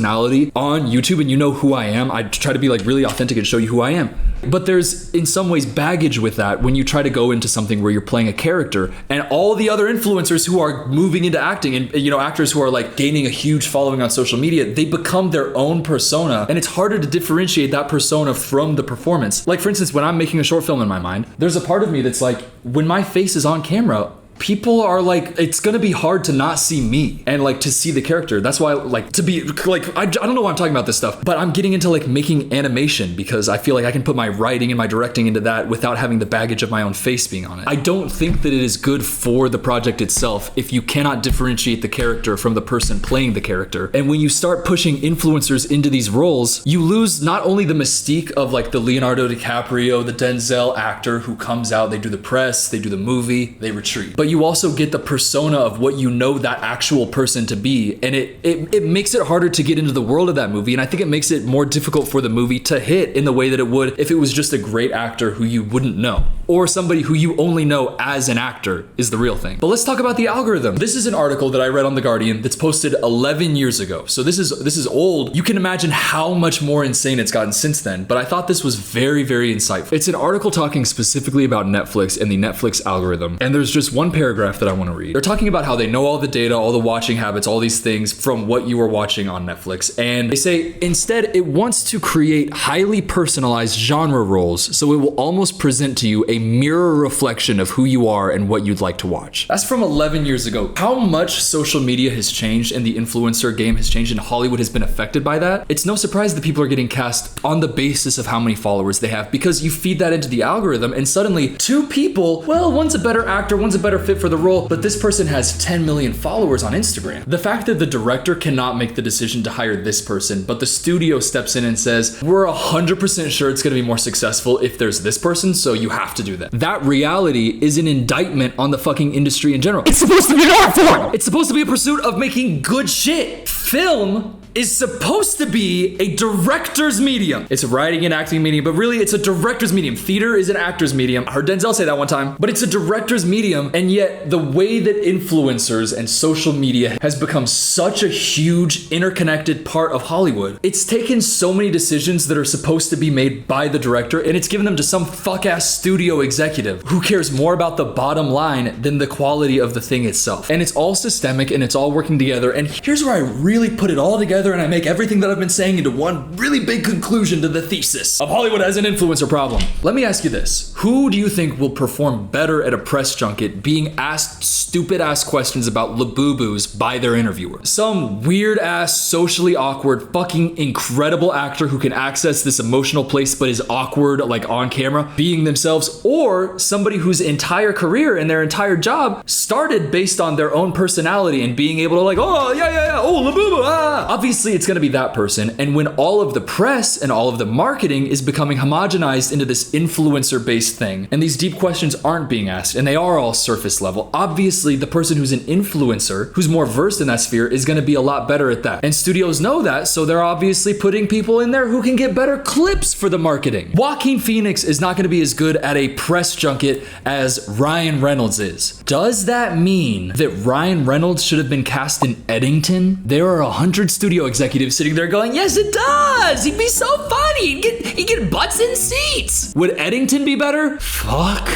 S1: on YouTube, and you know who I am. I try to be like really authentic and show you who I am. But there's in some ways baggage with that when you try to go into something where you're playing a character, and all the other influencers who are moving into acting and actors who are like gaining a huge following on social media, they become their own persona, and it's harder to differentiate that persona from the performance. Like for instance, when I'm making a short film in my mind, there's a part of me that's like, when my face is on camera, people are like, it's gonna be hard to not see me and like to see the character. That's why like to be like, I don't know why I'm talking about this stuff, but I'm getting into like making animation because I feel like I can put my writing and my directing into that without having the baggage of my own face being on it. I don't think that it is good for the project itself if you cannot differentiate the character from the person playing the character. And when you start pushing influencers into these roles, you lose not only the mystique of like the Leonardo DiCaprio, the Denzel actor who comes out, they do the press, they do the movie, they retreat, but you also get the persona of what you know that actual person to be, and it makes it harder to get into the world of that movie. And I think it makes it more difficult for the movie to hit in the way that it would if it was just a great actor who you wouldn't know, or somebody who you only know as an actor is the real thing. But let's talk about the algorithm. This is an article that I read on The Guardian that's posted 11 years ago. So this is old. You can imagine how much more insane it's gotten since then, but I thought this was very, very insightful. It's an article talking specifically about Netflix and the Netflix algorithm. And there's just one paragraph that I want to read. They're talking about how they know all the data, all the watching habits, all these things from what you are watching on Netflix. And they say instead it wants to create highly personalized genre roles, so it will almost present to you a mirror reflection of who you are and what you'd like to watch. That's from 11 years ago. How much social media has changed and the influencer game has changed and Hollywood has been affected by that? It's no surprise that people are getting cast on the basis of how many followers they have, because you feed that into the algorithm and suddenly two people, well, one's a better actor, one's a better fit for the role, but this person has 10 million followers on Instagram. The fact that the director cannot make the decision to hire this person, but the studio steps in and says, we're 100% sure it's gonna be more successful if there's this person, so you have to do that. That reality is an indictment on the fucking industry in general. It's supposed to be an art form! It's supposed to be a pursuit of making good shit. Film is supposed to be a director's medium. It's a writing and acting medium, but really it's a director's medium. Theater is an actor's medium. I heard Denzel say that one time, but it's a director's medium. And yet the way that influencers and social media has become such a huge interconnected part of Hollywood, it's taken so many decisions that are supposed to be made by the director and it's given them to some fuck ass studio executive who cares more about the bottom line than the quality of the thing itself. And it's all systemic and it's all working together. And here's where I really put it all together and I make everything that I've been saying into one really big conclusion to the thesis of Hollywood as an influencer problem. Let me ask you this. Who do you think will perform better at a press junket being asked stupid ass questions about Labubus by their interviewer? Some weird ass, socially awkward, fucking incredible actor who can access this emotional place but is awkward like on camera, being themselves, or somebody whose entire career and their entire job started based on their own personality and being able to like, oh yeah, oh Labubu, ah. Obviously it's gonna be that person, and when all of the press and all of the marketing is becoming homogenized into this influencer-based thing, and these deep questions aren't being asked, and they are all surface level, obviously the person who's an influencer, who's more versed in that sphere, is gonna be a lot better at that. And studios know that, so they're obviously putting people in there who can get better clips for the marketing. Joaquin Phoenix is not gonna be as good at a press junket as Ryan Reynolds is. Does that mean that Ryan Reynolds should have been cast in Eddington? There are 100 studio executives sitting there going, yes it does, he'd be so funny, he'd get butts in seats. Would Eddington be better? Fuck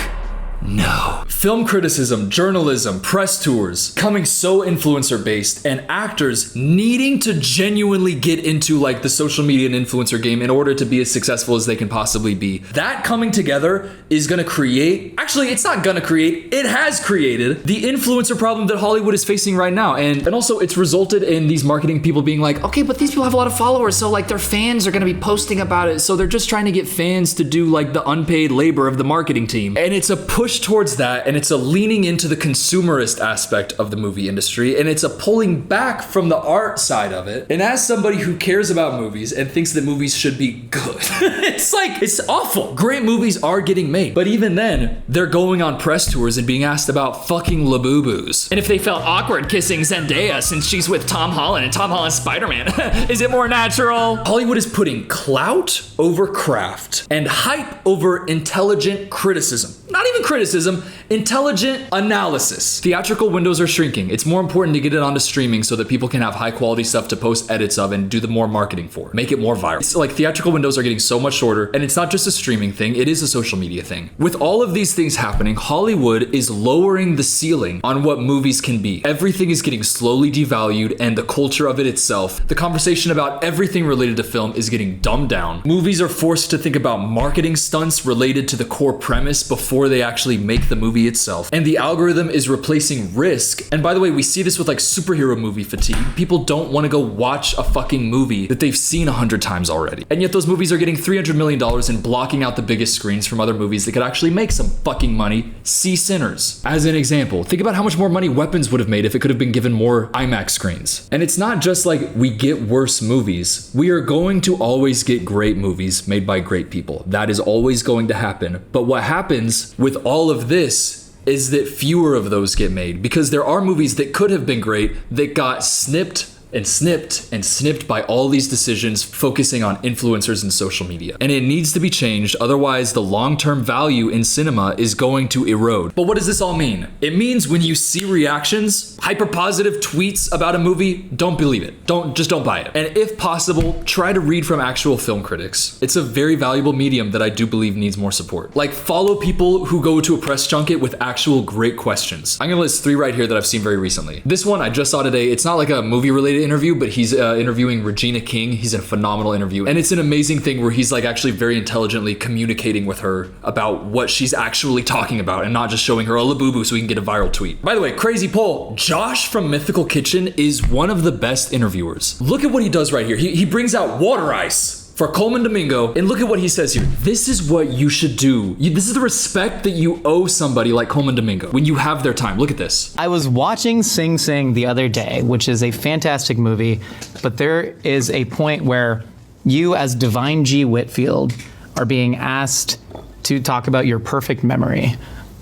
S1: no. Film criticism, journalism, press tours, coming so influencer based, and actors needing to genuinely get into like the social media and influencer game in order to be as successful as they can possibly be. That coming together is gonna create, actually it's not gonna create, it has created the influencer problem that Hollywood is facing right now. And also it's resulted in these marketing people being like, okay, but these people have a lot of followers, so like their fans are gonna be posting about it. So they're just trying to get fans to do like the unpaid labor of the marketing team. And it's a push towards that, and it's a leaning into the consumerist aspect of the movie industry, and it's a pulling back from the art side of it. And as somebody who cares about movies and thinks that movies should be good, it's like, it's awful. Great movies are getting made, but even then, they're going on press tours and being asked about fucking Labubus. And if they felt awkward kissing Zendaya since she's with Tom Holland and Tom Holland's Spider-Man, is it more natural? Hollywood is putting clout over craft and hype over intelligent criticism. Not even criticism, intelligent analysis. Theatrical windows are shrinking. It's more important to get it onto streaming so that people can have high quality stuff to post edits of and do the more marketing for. Make it more viral. It's like theatrical windows are getting so much shorter, and it's not just a streaming thing, it is a social media thing. With all of these things happening, Hollywood is lowering the ceiling on what movies can be. Everything is getting slowly devalued, and the culture of it itself, the conversation about everything related to film is getting dumbed down. Movies are forced to think about marketing stunts related to the core premise before they they actually make the movie itself. And the algorithm is replacing risk. And by the way, we see this with like superhero movie fatigue. People don't want to go watch a fucking movie that they've seen 100 times already. And yet those movies are getting $300 million and blocking out the biggest screens from other movies that could actually make some fucking money. See Sinners. As an example, think about how much more money Weapons would have made if it could have been given more IMAX screens. And it's not just like we get worse movies. We are going to always get great movies made by great people. That is always going to happen. But what happens with all of this is that fewer of those get made, because there are movies that could have been great that got snipped and snipped by all these decisions focusing on influencers and social media. And it needs to be changed, otherwise the long-term value in cinema is going to erode. But what does this all mean? It means when you see reactions, hyper-positive tweets about a movie, don't believe it. Just don't buy it. And if possible, try to read from actual film critics. It's a very valuable medium that I do believe needs more support. Like, follow people who go to a press junket with actual great questions. I'm gonna list 3 right here that I've seen very recently. This one I just saw today. It's not like a movie-related interview, but he's interviewing Regina King. He's a phenomenal interview, and it's an amazing thing where he's like actually very intelligently communicating with her about what she's actually talking about and not just showing her a labubu so he can get a viral tweet. By the way, crazy poll, Josh from Mythical Kitchen is one of the best interviewers. Look at what he does right here. He brings out water ice for Colman Domingo, and look at what he says here. This is what you should do. This is the respect that you owe somebody like Colman Domingo when you have their time. Look at this.
S20: I was watching Sing Sing the other day, which is a fantastic movie, but there is a point where you as Divine G. Whitfield are being asked to talk about your perfect memory.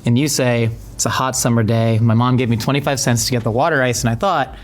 S20: And you say, it's a hot summer day. My mom gave me 25 cents to get the water ice, and I thought,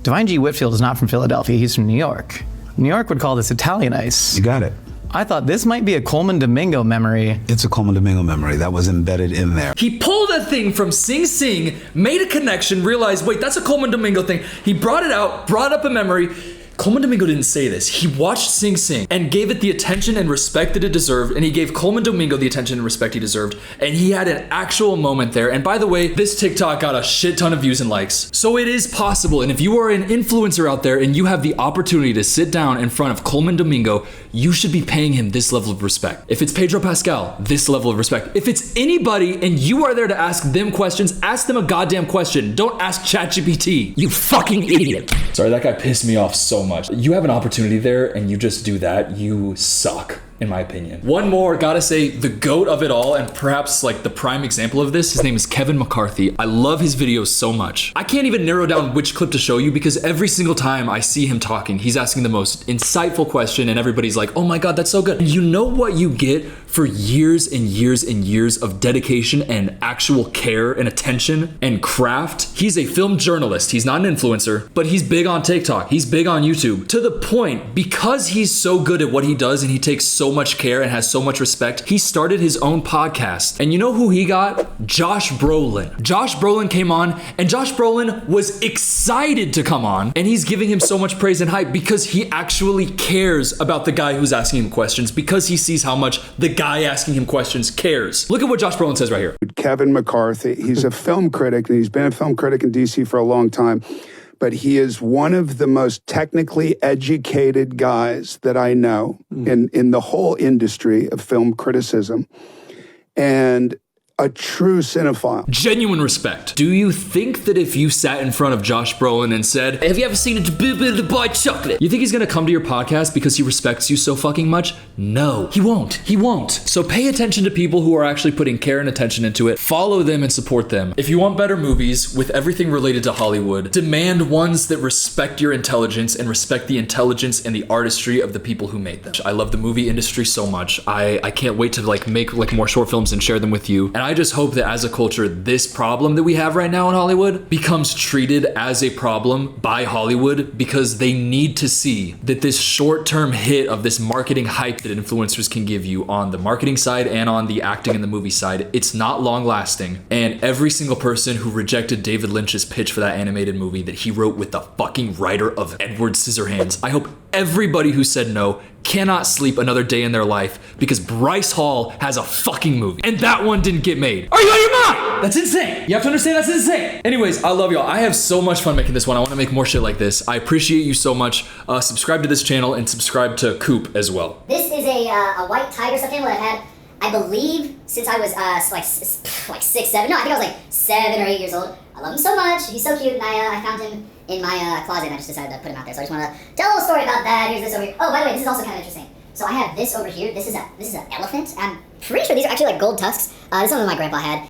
S20: Divine G. Whitfield is not from Philadelphia, he's from New York. New York would call this Italian ice.
S8: You got it.
S20: I thought this might be a Colman Domingo memory.
S8: It's a Colman Domingo memory that was embedded in there.
S1: He pulled a thing from Sing Sing, made a connection, realized, wait, that's a Colman Domingo thing. He brought it out, brought up a memory. Colman Domingo didn't say this. He watched Sing Sing and gave it the attention and respect that it deserved, and he gave Colman Domingo the attention and respect he deserved, and he had an actual moment there. And by the way, this TikTok got a shit ton of views and likes. So it is possible, and if you are an influencer out there and you have the opportunity to sit down in front of Colman Domingo, you should be paying him this level of respect. If it's Pedro Pascal, this level of respect. If it's anybody and you are there to ask them questions, ask them a goddamn question. Don't ask ChatGPT, you fucking idiot. Sorry, that guy pissed me off so much. You have an opportunity there and you just do that, you suck, in my opinion. One more, gotta say, the GOAT of it all, and perhaps like the prime example of this, his name is Kevin McCarthy. I love his videos so much. I can't even narrow down which clip to show you because every single time I see him talking, he's asking the most insightful question and everybody's like, oh my God, that's so good. You know what you get for years and years and years of dedication and actual care and attention and craft? He's a film journalist. He's not an influencer, but he's big on TikTok. He's big on YouTube, to the point, because he's so good at what he does and he takes so much care and has so much respect, he started his own podcast. And you know who he got? Josh Brolin. Josh Brolin came on, and Josh Brolin was excited to come on, and he's giving him so much praise and hype because he actually cares about the guy who's asking him questions, because he sees how much the guy asking him questions cares. Look at what Josh Brolin says right here.
S21: Kevin McCarthy, he's a film critic, and he's been a film critic in DC for a long time. But he is one of the most technically educated guys that I know in the whole industry of film criticism, and a true cinephile.
S1: Genuine respect. Do you think that if you sat in front of Josh Brolin and said, have you ever seen a buy chocolate? You think he's gonna come to your podcast because he respects you so fucking much? No, he won't. He won't. So pay attention to people who are actually putting care and attention into it. Follow them and support them. If you want better movies with everything related to Hollywood, demand ones that respect your intelligence and respect the intelligence and the artistry of the people who made them. I love the movie industry so much. I can't wait to make more short films and share them with you. And I just hope that as a culture, this problem that we have right now in Hollywood becomes treated as a problem by Hollywood, because they need to see that this short-term hit of this marketing hype that influencers can give you on the marketing side and on the acting and the movie side, it's not long-lasting. And every single person who rejected David Lynch's pitch for that animated movie that he wrote with the fucking writer of Edward Scissorhands, I hope everybody who said no cannot sleep another day in their life because Bryce Hall has a fucking movie and that one didn't get made. Are you out of your mind? That's insane. You have to understand that's insane. Anyways, I love y'all. I have so much fun making this one. I want to make more shit like this. I appreciate you so much. Subscribe to this channel and subscribe to Coop as well.
S22: This is a white tiger stuffed animal that had
S3: I believe since I was like 6, 7. No, I think I was like 7 or 8 years old. I love him so much. He's so cute, and I found him in my closet, and I just decided to put him out there. So I just want to tell a little story about that. Here's this over here. Oh, by the way, this is also kind of interesting. So I have this over here. This is an elephant. I'm pretty sure these are actually like gold tusks. This is one that my grandpa had.